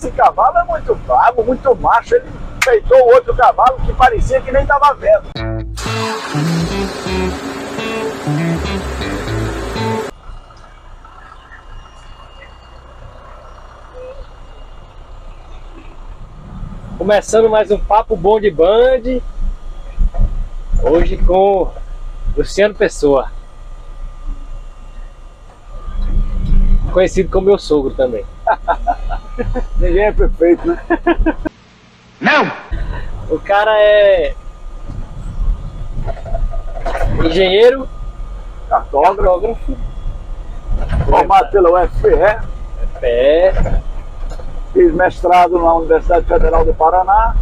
esse cavalo é muito bravo, muito macho. Ele peitou o outro cavalo que parecia que nem estava vendo. Começando mais um Papo Bom de Band. Hoje com Luciano Pessoa, conhecido como meu sogro também. Ninguém é perfeito, né? Não! O cara é engenheiro, cartógrafo, formado pela UFPE, fiz mestrado na Universidade Federal do Paraná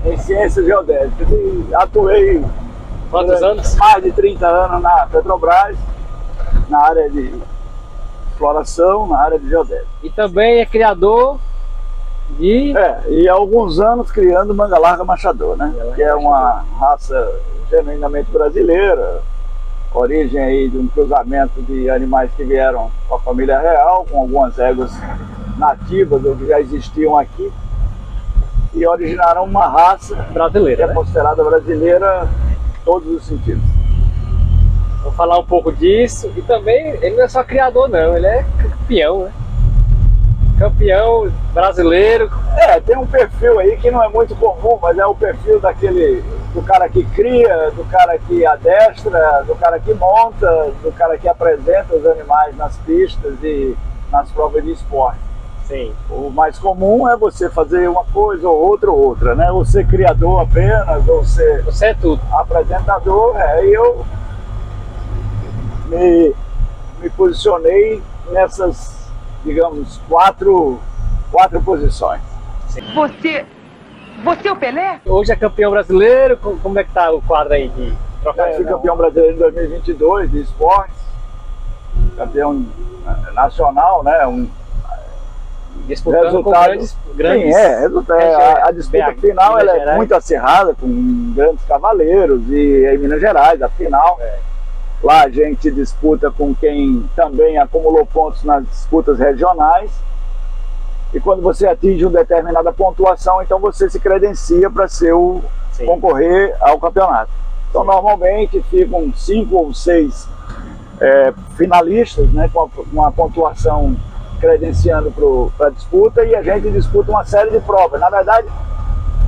em Ciências Geodésicas e atuei quantos anos? Mais de 30 anos na Petrobras, na área de exploração, na área de geodésia. E também é criador de... e há alguns anos criando Manga Larga Machador, né? Que é uma raça genuinamente brasileira, origem aí de um cruzamento de animais que vieram com a família real, com algumas éguas nativas ou que já existiam aqui, e originaram uma raça brasileira, que é considerada brasileira em todos os sentidos. Vou falar um pouco disso. E também ele não é só criador não, ele é campeão, né? Campeão brasileiro. Tem um perfil aí que não é muito comum, mas é o perfil do cara que cria, do cara que adestra, do cara que monta, do cara que apresenta os animais nas pistas e nas provas de esporte. Sim. O mais comum é você fazer uma coisa ou outra, né? Ou ser criador apenas, ou ser... Você é tudo. Apresentador, e eu me posicionei nessas, digamos, quatro posições. Você é o Pelé? Hoje é campeão brasileiro, como é que tá o quadro aí de trocar? Fui campeão brasileiro em 2022 de esportes, campeão nacional, né? Disputando resultado, com grandes a disputa final ela é muito acirrada, com grandes cavaleiros, e em Minas Gerais, a final. Lá a gente disputa com quem também acumulou pontos nas disputas regionais. E quando você atinge uma determinada pontuação, então você se credencia para concorrer ao campeonato. Então normalmente ficam 5 ou 6 finalistas, né, com uma pontuação credenciando para a disputa, e a gente disputa uma série de provas. Na verdade,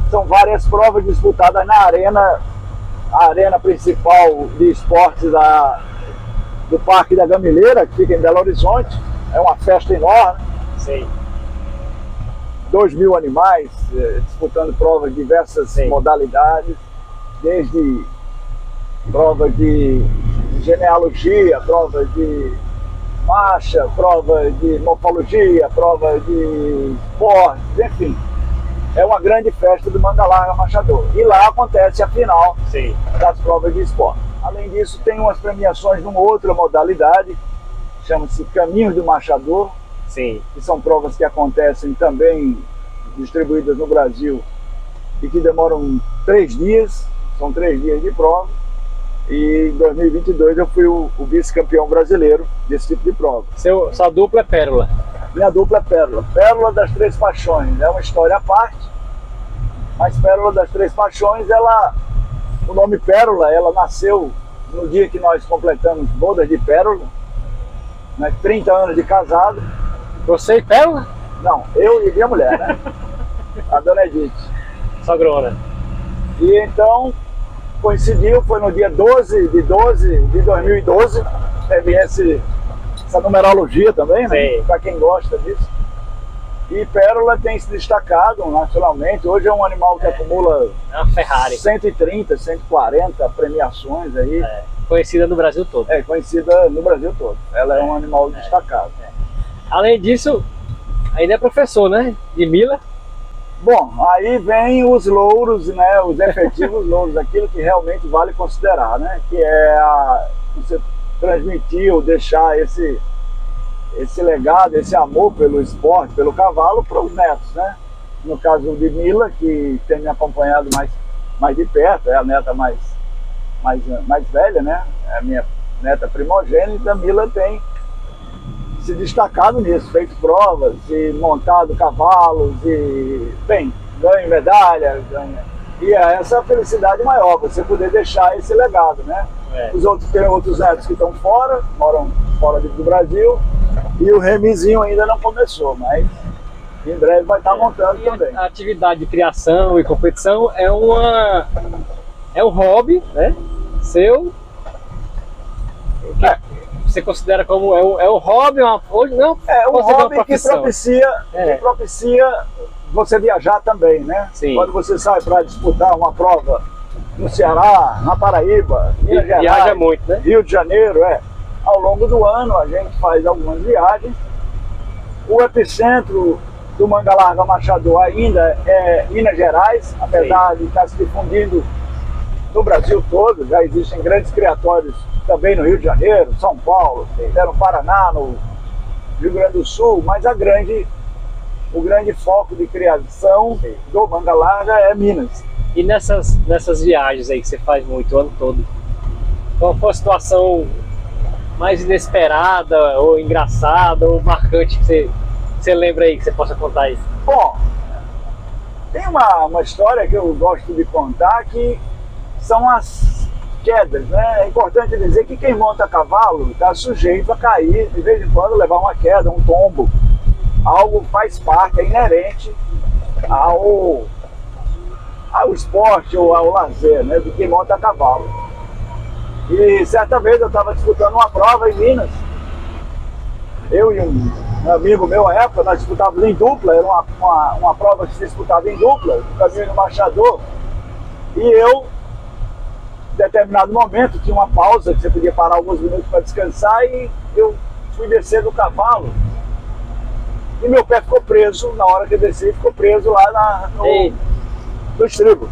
são várias provas disputadas na arena, a arena principal de esportes do Parque da Gamileira, que fica em Belo Horizonte. É uma festa enorme. Sim. 2.000 animais disputando provas de diversas modalidades, desde provas de genealogia, provas de marcha, prova de morfologia, prova de esportes, enfim. É uma grande festa do Manga Larga Machador. E lá acontece a final das provas de esporte. Além disso, tem umas premiações numa outra modalidade, chama-se Caminhos do Machador, que são provas que acontecem também distribuídas no Brasil e que demoram 3 dias, são 3 dias de prova. E em 2022 eu fui o vice-campeão brasileiro desse tipo de prova. Sua dupla é Pérola? Minha dupla é Pérola. Pérola das Três Paixões. É uma história à parte, mas Pérola das Três Paixões, o nome Pérola, ela nasceu no dia que nós completamos bodas de Pérola, né, 30 anos de casado. Você e Pérola? Não, eu e minha mulher, né? A dona Edith. Sogrona. E então coincidiu, foi no dia 12 de 2012, teve essa numerologia também, né? Para quem gosta disso. E Pérola tem se destacado nacionalmente. Hoje é um animal que acumula uma Ferrari. 130, 140 premiações aí. Conhecida no Brasil todo. Conhecida no Brasil todo. Ela é um animal destacado. Além disso, ainda é professor, né? De Mila. Bom, aí vem os louros, né? Os efetivos louros, aquilo que realmente vale considerar, né? Que é você transmitir ou deixar esse legado, esse amor pelo esporte, pelo cavalo, para os netos, né? No caso de Mila, que tem me acompanhado mais de perto, é a neta mais mais velha, né? É a minha neta primogênita. Mila tem se destacado nisso, feito provas e montado cavalos e, bem, ganho medalha, ganha. E é essa a felicidade maior, você poder deixar esse legado, né? Os outros, tem outros netos que estão fora, moram fora do Brasil, e o Remizinho ainda não começou, mas em breve vai estar montando também. A atividade de criação e competição é um hobby, né? Seu. Você considera como é um hobby, hoje não? É um hobby que propicia você viajar também, né? Sim. Quando você sai para disputar uma prova no Ceará, na Paraíba, Minas Gerais, viaja muito, né? Rio de Janeiro, ao longo do ano a gente faz algumas viagens. O epicentro do Manga Larga Machador ainda é Minas Gerais, apesar de estar se difundindo no Brasil todo. Já existem grandes criatórios também no Rio de Janeiro, São Paulo, até no Paraná, no Rio Grande do Sul, mas o grande foco de criação do Manga Larga é Minas. E nessas viagens aí que você faz muito o ano todo, qual foi a situação mais inesperada, ou engraçada, ou marcante que você lembra aí, que você possa contar aí? Bom, tem uma história que eu gosto de contar, que são as quedas, né? É importante dizer que quem monta cavalo está sujeito a cair, de vez em quando levar uma queda, um tombo. Algo faz parte, é inerente ao esporte ou ao lazer, né, de quem monta cavalo. E certa vez eu estava disputando uma prova em Minas. Eu e um amigo meu à época, nós disputávamos em dupla, era uma prova que se disputava em dupla, no caminho do Machador. E eu, em determinado momento, tinha uma pausa que você podia parar alguns minutos para descansar, e eu fui descer do cavalo. E meu pé ficou preso, na hora que eu desci, ficou preso lá no estribo.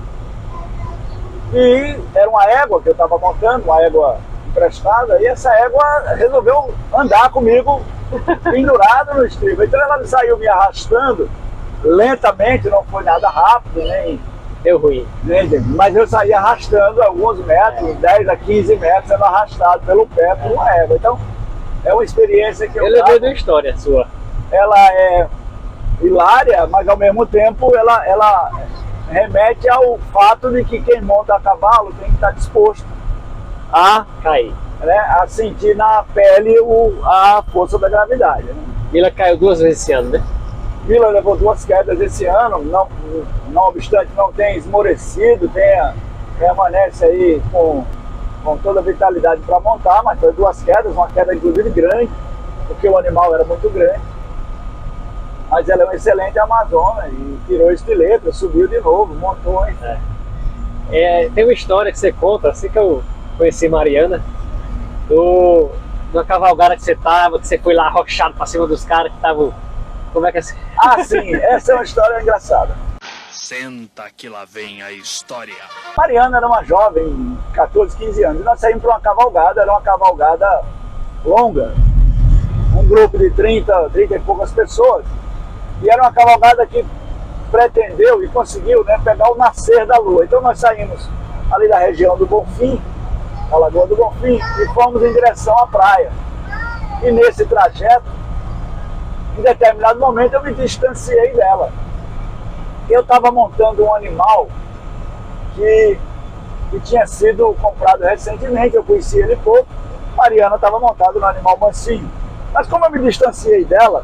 E era uma égua que eu estava montando, uma égua emprestada, e essa égua resolveu andar comigo pendurada no estribo. Então ela saiu me arrastando lentamente, não foi nada rápido, nem deu ruim. Mas eu saí arrastando alguns metros, 10 a 15 metros, sendo arrastado pelo pé por uma égua. Então é uma experiência que eu lembrei de uma história sua. Ela é hilária, mas ao mesmo tempo ela remete ao fato de que quem monta a cavalo tem que estar disposto a cair, né, a sentir na pele a força da gravidade, né? Mila caiu 2 vezes esse ano, né? Mila levou 2 quedas esse ano, não obstante não tenha esmorecido, permanece aí com toda a vitalidade para montar, mas foi 2 quedas, uma queda inclusive grande, porque o animal era muito grande. Mas ela é uma excelente amazona e tirou isso de letra, subiu de novo, montou. Tem uma história que você conta, assim que eu conheci Mariana, da cavalgada que você foi lá arrochado pra cima dos caras que estavam... Como é que é assim? Ah, sim, essa é uma história engraçada. Senta que lá vem a história. Mariana era uma jovem, 14, 15 anos, e nós saímos para uma cavalgada, era uma cavalgada longa, um grupo de 30 e poucas pessoas. E era uma cavalgada que pretendeu e conseguiu, né, pegar o nascer da lua. Então nós saímos ali da região do Bonfim, da Lagoa do Bonfim, e fomos em direção à praia. E nesse trajeto, em determinado momento, eu me distanciei dela. Eu estava montando um animal que tinha sido comprado recentemente, eu conhecia ele pouco. Mariana estava montada no animal mansinho. Mas como eu me distanciei dela,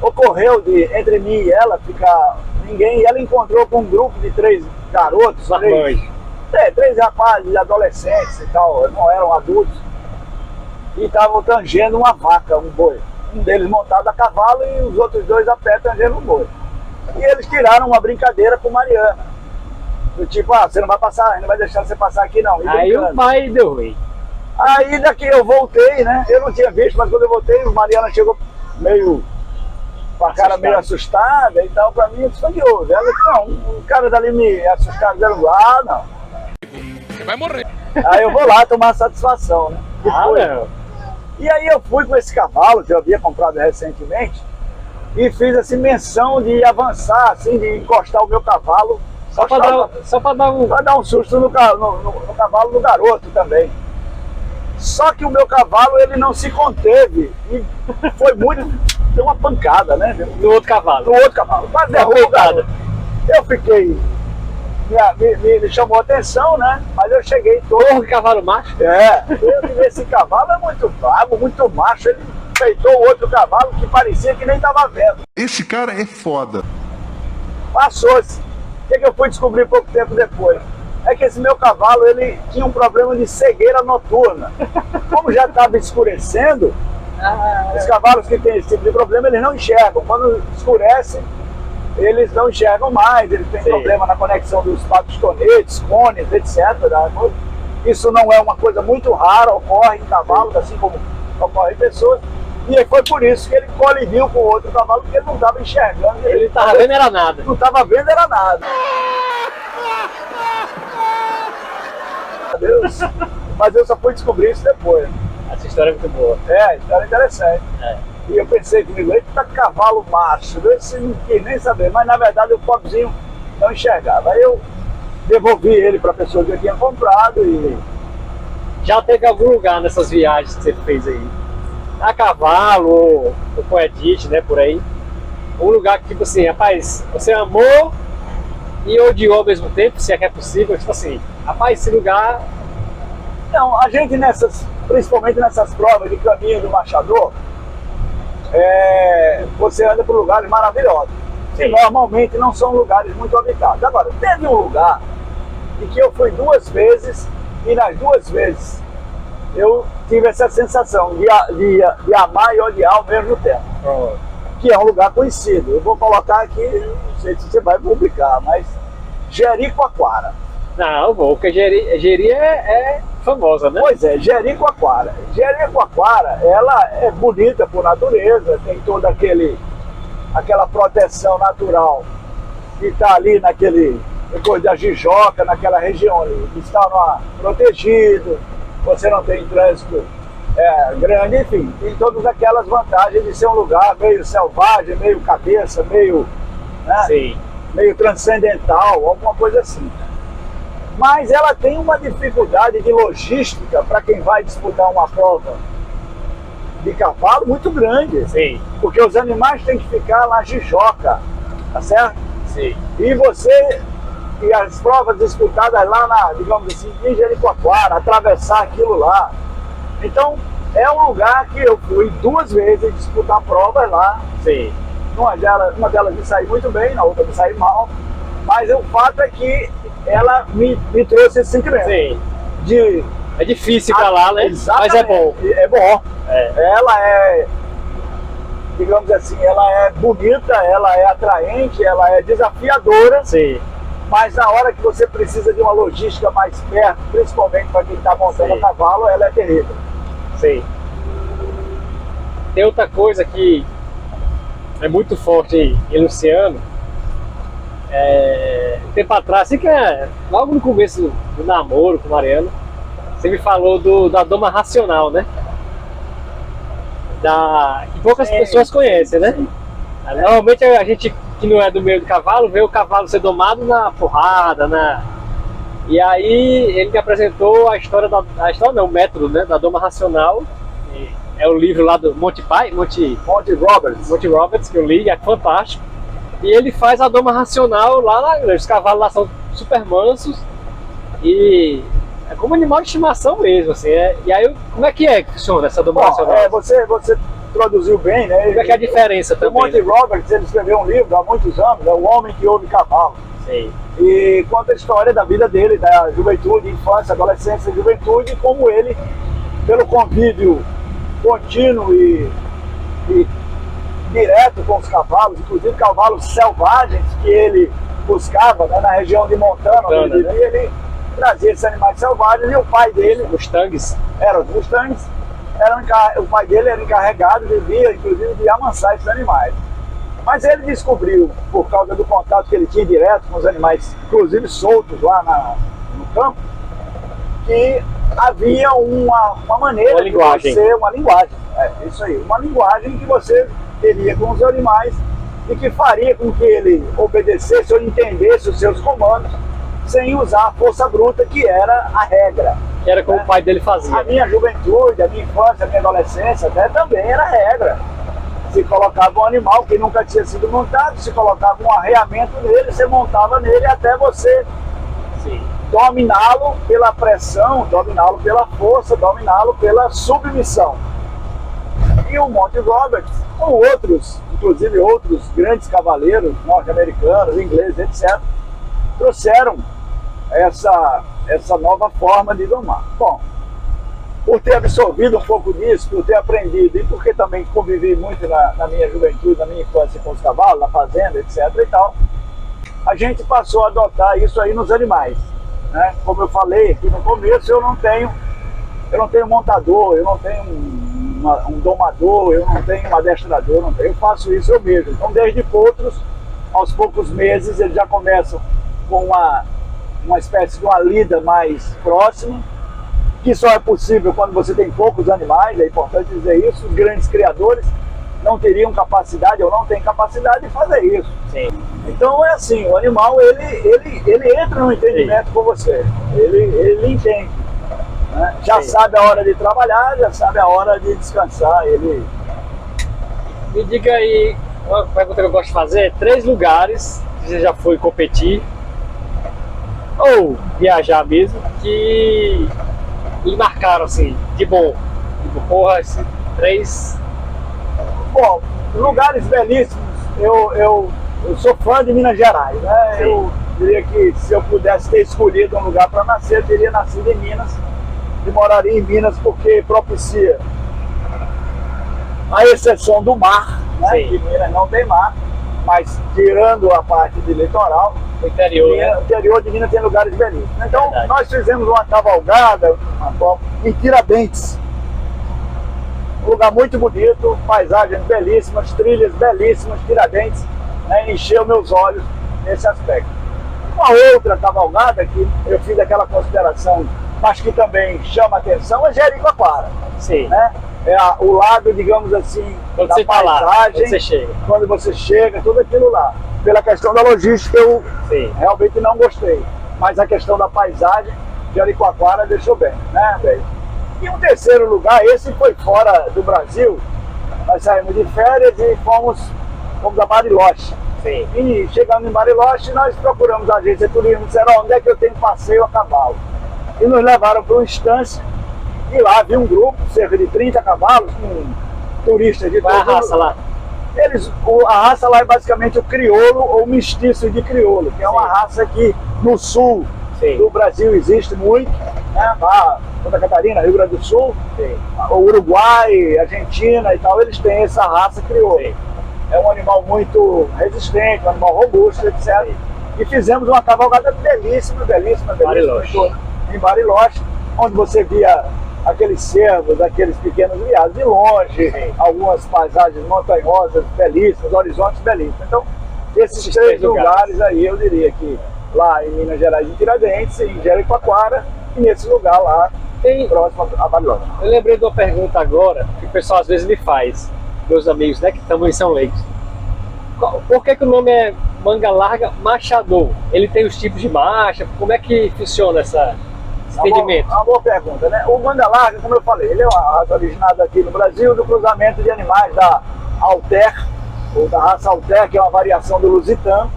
ocorreu de entre mim e ela ficar ninguém, e ela encontrou com um grupo de 3 garotos, 3 rapazes, adolescentes e tal, não eram adultos, e estavam tangendo uma vaca, um boi. Um deles montado a cavalo e os outros 2 a pé tangendo um boi. E eles tiraram uma brincadeira com Mariana. Do tipo, você não vai passar, a gente não vai deixar você passar aqui não. Aí o pai deu ruim. Aí daqui eu voltei, né? Eu não tinha visto, mas quando eu voltei, Mariana chegou meio com a cara meio assustada e tal, pra mim, eu disse, o que houve? Ela disse, não, o cara dali me assustaram, dizendo, não. Você vai morrer. Aí eu vou lá tomar satisfação, né? Não. E aí eu fui com esse cavalo, que eu havia comprado recentemente, e fiz assim, menção de avançar, assim, de encostar o meu cavalo. Só para dar um susto no cavalo do garoto também. Só que o meu cavalo, ele não se conteve e foi muito, deu uma pancada, né? No outro cavalo. No outro cavalo, quase derrubou o garoto. Eu fiquei, me chamou a atenção, né? Mas eu cheguei todo... Porra, que cavalo macho. Esse cavalo é muito bravo, muito macho, ele peitou o outro cavalo que parecia que nem estava vendo. Esse cara é foda. Passou-se. O que eu fui descobrir pouco tempo depois? É que esse meu cavalo, ele tinha um problema de cegueira noturna. Como já estava escurecendo, os cavalos que têm esse tipo de problema, eles não enxergam. Quando escurece, eles não enxergam mais, eles têm problema na conexão dos conetes, cones, etc. Isso não é uma coisa muito rara, ocorre em cavalos, assim como ocorre em pessoas. E foi por isso que ele colidiu com o outro cavalo, porque ele não estava enxergando. Ele não estava vendo era nada. Não estava vendo era nada. Deus. Mas eu só fui descobrir isso depois. Essa história é muito boa. A história é interessante. E eu pensei comigo, eita cavalo macho, esse não quis nem saber, mas na verdade o pobrezinho não enxergava. Aí eu devolvi ele para a pessoa que eu tinha comprado e... Já teve algum lugar nessas viagens que você fez aí, a cavalo ou com Edith, né, por aí, um lugar que tipo assim, rapaz, você amou e odiou ao mesmo tempo, se é que é possível, tipo assim, rapaz, esse lugar... Não, a gente principalmente nessas provas de caminho do Machador, você anda por lugares maravilhosos, que normalmente não são lugares muito habitados. Agora, teve um lugar em que eu fui 2 vezes, e nas 2 vezes eu tive essa sensação de amar e odiar ao mesmo tempo. Que é um lugar conhecido. Eu vou colocar aqui, não sei se você vai publicar, mas Jericoacoara. Não, vou, porque Jeri é famosa, né? Pois é, Jericoacoara. Jericoacoara, ela é bonita por natureza, tem toda aquela proteção natural que está ali depois da Jijoca, naquela região ali, que está protegido, você não tem trânsito grande, enfim, tem todas aquelas vantagens de ser um lugar meio selvagem, meio cabeça, meio transcendental, alguma coisa assim. Mas ela tem uma dificuldade de logística para quem vai disputar uma prova de cavalo muito grande. Sim. Porque os animais têm que ficar na Jijoca, tá certo? Sim. E as provas disputadas lá digamos assim, em Jericoacoara, atravessar aquilo lá. Então, é um lugar que eu fui 2 vezes disputar provas lá. Sim. Uma delas me saiu muito bem, na outra me saiu mal. Mas o fato é que ela me trouxe esse sentimento. Sim. É difícil pra lá, né? Exatamente. Mas é bom. É bom. Ela digamos assim, ela é bonita, ela é atraente, ela é desafiadora. Sim. Mas na hora que você precisa de uma logística mais perto, principalmente para quem está montando a cavalo, ela é terrível. Sim. Tem outra coisa que é muito forte em Luciano. Um tempo atrás, assim que logo no começo do namoro com o Mariano, você me falou da doma racional, né? Que poucas pessoas conhecem, né? Normalmente a gente que não é do meio do cavalo vê o cavalo ser domado na porrada, E aí ele me apresentou o método, né, da doma racional. É o livro lá do Monty Roberts, que eu li, é fantástico. E ele faz a doma racional os cavalos lá são super mansos e é como animal de estimação mesmo, assim. E aí, como é que funciona essa doma racional? Você traduziu bem, né? Como é que é a diferença também? O Monty Roberts, ele escreveu um livro há muitos anos, O Homem que Ouve Cavalo. Sim. E conta a história da vida dele, da juventude, infância, adolescência e juventude, como ele, pelo convívio contínuo e direto com os cavalos, inclusive cavalos selvagens que ele buscava, né, na região de Montana, onde ele vivia, ele trazia esses animais selvagens, e o pai dele... Mustangs. Os Mustangs. O pai dele era encarregado, vivia inclusive de amansar esses animais. Mas ele descobriu, por causa do contato que ele tinha direto com os animais, inclusive soltos lá no campo, que havia uma maneira de você, uma linguagem, isso aí, uma linguagem que você teria com os animais e que faria com que ele obedecesse ou entendesse os seus comandos sem usar a força bruta, que era a regra. Que era como o pai dele fazia. A minha juventude, a minha infância, a minha adolescência até também era regra. Se colocava um animal que nunca tinha sido montado, se colocava um arreamento nele, você montava nele até você dominá-lo pela pressão, dominá-lo pela força, dominá-lo pela submissão. E o Monty Roberts, com outros, inclusive outros grandes cavaleiros norte-americanos, ingleses, etc., trouxeram essa nova forma de domar. Bom, por ter absorvido um pouco disso, por ter aprendido, e porque também convivi muito na minha juventude, na minha infância com os cavalos, na fazenda, etc. e tal, a gente passou a adotar isso aí nos animais, né? Como eu falei aqui no começo, eu não tenho montador, eu não tenho um domador, eu não tenho um adestrador, eu faço isso eu mesmo. Então, desde potros, aos poucos meses, eles já começam com uma espécie de uma lida mais próxima, que só é possível quando você tem poucos animais, é importante dizer isso. Os grandes criadores não teriam capacidade ou não têm capacidade de fazer isso. Sim. Então é assim, o animal ele entra no entendimento com você, ele entende, né? Já sabe a hora de trabalhar, já sabe a hora de descansar. Me diga aí, uma pergunta que eu gosto de fazer: 3 lugares que você já foi competir ou viajar mesmo que lhe marcaram assim, de bom. Tipo, porra, esses 3. Bom, lugares belíssimos. Eu sou fã de Minas Gerais, né? Sim. Eu diria que se eu pudesse ter escolhido um lugar para nascer, eu teria nascido em Minas e moraria em Minas, porque propicia, a exceção do mar, né? Que Minas não tem mar, mas tirando a parte de litoral, o interior, né? O interior de Minas tem lugares belíssimos. Então, nós fizemos uma cavalgada em Tiradentes. Um lugar muito bonito, paisagens belíssimas, trilhas belíssimas, Tiradentes, né? Encheu meus olhos nesse aspecto. Uma outra cavalgada que eu fiz aquela consideração, mas que também chama a atenção, é Jericoacoara. Sim. Né? É o lado, digamos assim, quando da você paisagem, quando você chega, tudo aquilo lá. Pela questão da logística, eu realmente não gostei. Mas a questão da paisagem, Jericoacoara deixou bem, né, velho? E um terceiro lugar, esse foi fora do Brasil. Nós saímos de férias e fomos a Bariloche. Sim. E chegando em Bariloche, nós procuramos a agência de turismo, disseram onde é que eu tenho passeio a cavalo. E nos levaram para uma estância, e lá havia um grupo, cerca de 30 cavalos, com turistas de qual é a raça lá? A raça lá é basicamente o crioulo ou mestiço de crioulo, que é uma raça que no sul do Brasil existe muito, né? Lá, Santa Catarina, Rio Grande do Sul, o Uruguai, Argentina e tal, eles têm essa raça crioula. É um animal muito resistente, um animal robusto, etc. E fizemos uma cavalgada belíssima, em Bariloche, onde você via aqueles cervos, aqueles pequenos veados de longe, algumas paisagens montanhosas belíssimas, horizontes belíssimos. Então, esses 3 lugares aí, eu diria que lá em Minas Gerais, em Tiradentes, em Jericoacoara, e nesse lugar lá, próximo a Bariloche. Eu lembrei de uma pergunta agora, que o pessoal às vezes me faz, meus amigos, né, que estão em São Leigos. Por que o nome é Manga Larga Marchador? Ele tem os tipos de marcha? Como é que funciona esse entendimento? Uma boa pergunta, né? O Manga Larga, como eu falei, ele é uma raça originada aqui no Brasil do cruzamento de animais da Alter, ou da raça Alter, que é uma variação do lusitano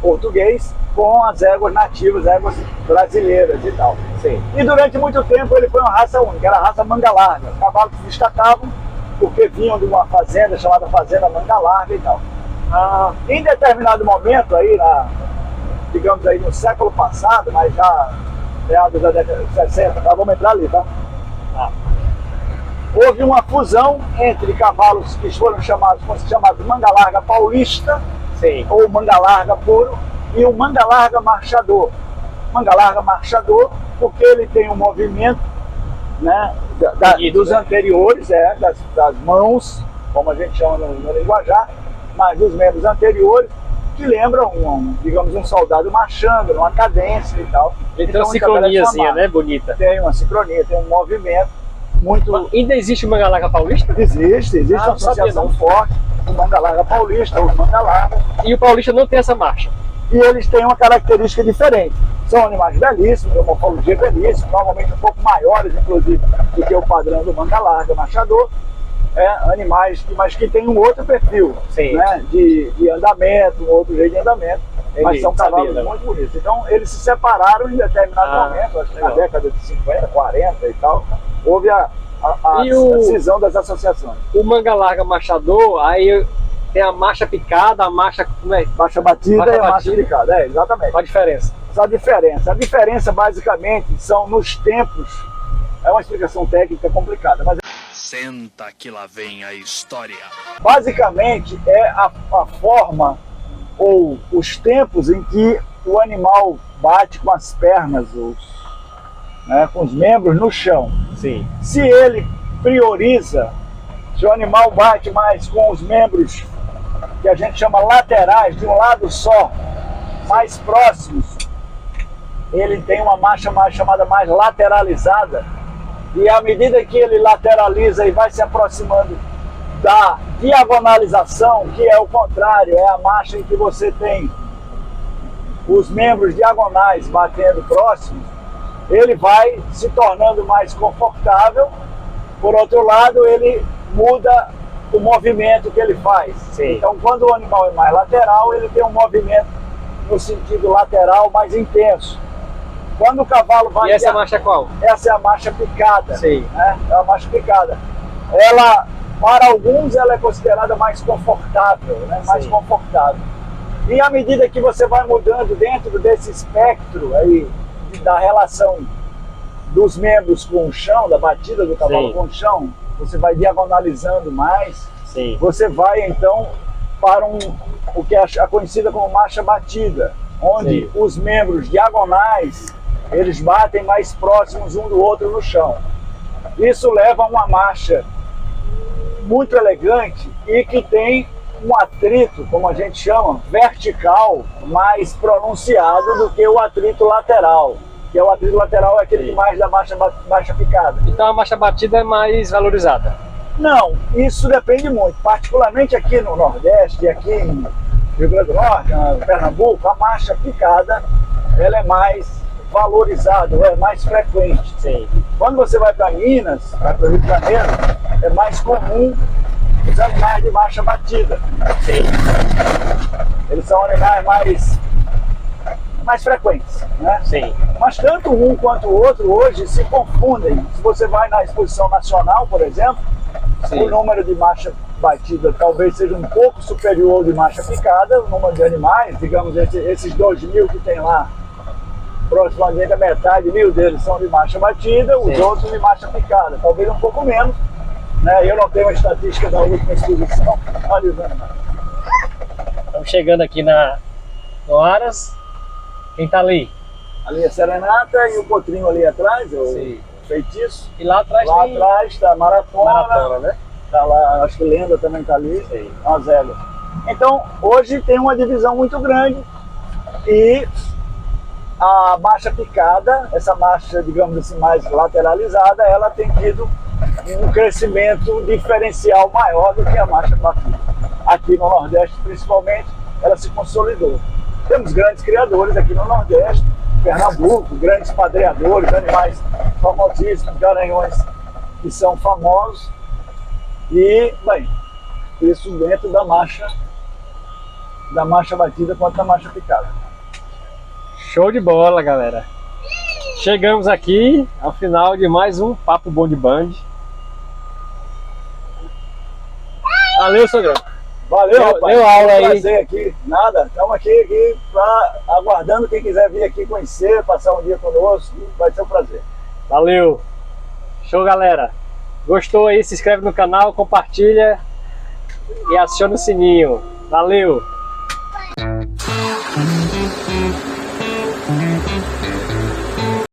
português, com as éguas nativas, éguas brasileiras e tal. Sim. E durante muito tempo ele foi uma raça única, era a raça Manga Larga. Cavalos que se destacavam porque vinham de uma fazenda chamada Fazenda Manga Larga e tal. Em determinado momento, aí, digamos aí no século passado, mas já meados da década de 60, vamos entrar ali, tá? Houve uma fusão entre cavalos que foram chamados Manga Larga Paulista, ou Manga Larga Puro, e o Manga Larga Marchador. Manga Larga Marchador, porque ele tem um movimento, né, dos anteriores, das mãos, como a gente chama no linguajar, mas dos membros anteriores, que lembram, digamos, um soldado marchando, numa cadência e tal. Ele tem uma sincroniazinha, né, bonita? Tem uma sincronia, tem um movimento muito... Mas ainda existe o Manga Larga Paulista? Existe uma associação forte, o Manga Larga Paulista, o Manga Larga. E o Paulista não tem essa marcha? e eles têm uma característica diferente. São animais belíssimos, de morfologia belíssima, normalmente um pouco maiores, inclusive, do que o padrão do manga larga machador. Animais mas que têm um outro perfil, né, de andamento, um outro jeito de andamento, mas são cavalos muito bonitos. Então eles se separaram em determinado momento, acho que na década de 50, 40 e tal, houve a cisão das associações. O manga larga machador, aí tem a marcha picada, a marcha... Como é? Marcha batida e a marcha picada, exatamente. Qual a diferença? A diferença basicamente são nos tempos. É uma explicação técnica complicada, mas Senta que lá vem a história. basicamente é a forma ou os tempos em que o animal bate com as pernas, com os membros no chão. Sim. Se ele prioriza, se o animal bate mais com os membros que a gente chama laterais, de um lado só, mais próximos, ele tem uma marcha chamada mais lateralizada. E à medida que ele lateraliza e vai se aproximando da diagonalização, que é o contrário, é a marcha em que você tem os membros diagonais batendo próximos, ele vai se tornando mais confortável. Por outro lado, ele muda o movimento que ele faz. Sim. Então, quando o animal é mais lateral, ele tem um movimento no sentido lateral mais intenso. Quando o cavalo vai... E essa marcha qual? Essa é a marcha picada. Sim. Né? É a marcha picada. Ela, para alguns, ela é considerada mais confortável, né? Mais confortável. E à medida que você vai mudando dentro desse espectro aí, da relação dos membros com o chão, da batida do cavalo com o chão, você vai diagonalizando mais. Sim. Você vai então para o que é a conhecida como marcha batida, onde os membros diagonais eles batem mais próximos um do outro no chão. Isso leva a uma marcha muito elegante e que tem um atrito, como a gente chama, vertical, mais pronunciado do que o atrito lateral. Que é o atrito lateral é aquele que mais da marcha picada. Então a marcha batida é mais valorizada? Não, isso depende muito. Particularmente aqui no Nordeste, aqui em Rio Grande do Norte, em Pernambuco, a marcha picada ela é mais valorizada, é mais frequente. Sim. Quando você vai para Minas, vai para o Rio de Janeiro, é mais comum os animais de marcha batida. Sim. Eles são animais mais frequentes, né? Sim. Mas tanto um quanto o outro hoje se confundem. Se você vai na Exposição Nacional, por exemplo, o número de marcha batida talvez seja um pouco superior ao de marcha picada, o número de animais, digamos, esses 2.000 que tem lá, aproximadamente a metade, 1.000 deles são de marcha batida, os outros de marcha picada, talvez um pouco menos, né? Eu não tenho a estatística da última exposição. Olha os animais. Estamos chegando aqui no Aras. Quem tá ali? Ali é a Serenata e o Potrinho ali atrás, o Feitiço. E lá atrás lá atrás está a Maratona, né? Tá lá, acho que Lenda também está ali, as éguas. Então, hoje tem uma divisão muito grande e a marcha picada, essa marcha, digamos assim, mais lateralizada, ela tem tido um crescimento diferencial maior do que a marcha batida. Aqui no Nordeste, principalmente, ela se consolidou. Temos grandes criadores aqui no Nordeste, Pernambuco, grandes padreadores, animais famosíssimos, garanhões que são famosos. E, bem, isso dentro da marcha batida quanto da marcha picada. Show de bola, galera. Chegamos aqui ao final de mais um Papo Bom de Band. Valeu, Sogrão. Valeu, rapaz. Deu aula aí. Prazer aqui. Nada, estamos aqui aguardando quem quiser vir aqui conhecer, passar um dia conosco. Vai ser um prazer. Valeu. Show, galera. Gostou aí? Se inscreve no canal, compartilha e aciona o sininho. Valeu.